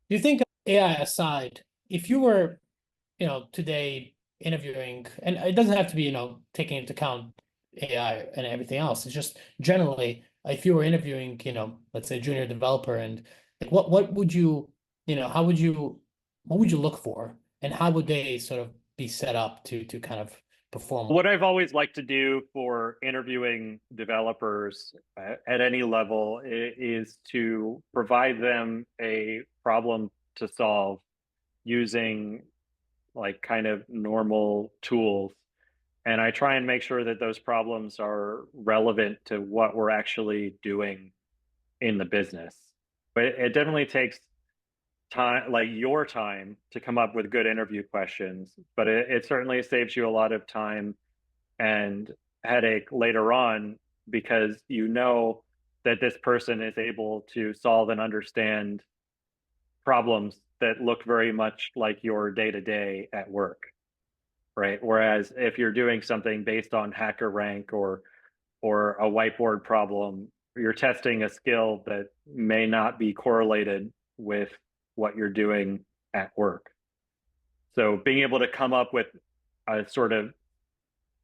Do you think AI aside, if you were, today interviewing, and it doesn't have to be, taking into account AI and everything else. It's just generally, if you were interviewing, let's say junior developer, and like what would you, how would you, what would you look for, and how would they sort of be set up to kind of perform? What I've always liked to do for interviewing developers at any level is to provide them a problem to solve using like kind of normal tools. And I try and make sure that those problems are relevant to what we're actually doing in the business. But it definitely takes time, like your time, to come up with good interview questions, but it certainly saves you a lot of time and headache later on because you know that this person is able to solve and understand problems that look very much like your day to day at work, right? Whereas if you're doing something based on hacker rank or a whiteboard problem, you're testing a skill that may not be correlated with what you're doing at work. So being able to come up with a sort of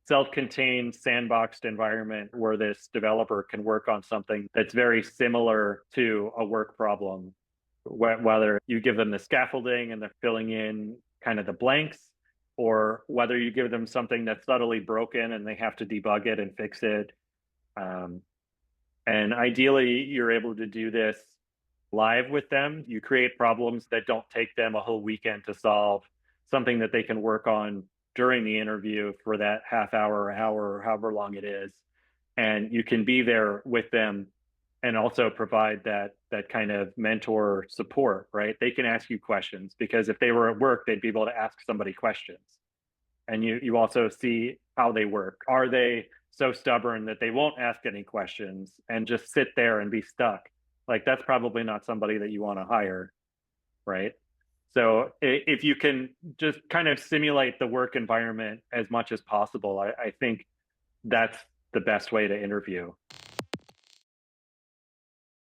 self-contained sandboxed environment where this developer can work on something that's very similar to a work problem, whether you give them the scaffolding and they're filling in kind of the blanks, or whether you give them something that's subtly broken and they have to debug it and fix it. Um, and ideally, you're able to do this live with them. You create problems that don't take them a whole weekend to solve, something that they can work on during the interview for that half hour or hour or however long it is. And you can be there with them and also provide that kind of mentor support, right? They can ask you questions because if they were at work, they'd be able to ask somebody questions. And you also see how they work. Are they so stubborn that they won't ask any questions and just sit there and be stuck? Like that's probably not somebody that you want to hire, right? So if you can just kind of simulate the work environment as much as possible, I think that's the best way to interview.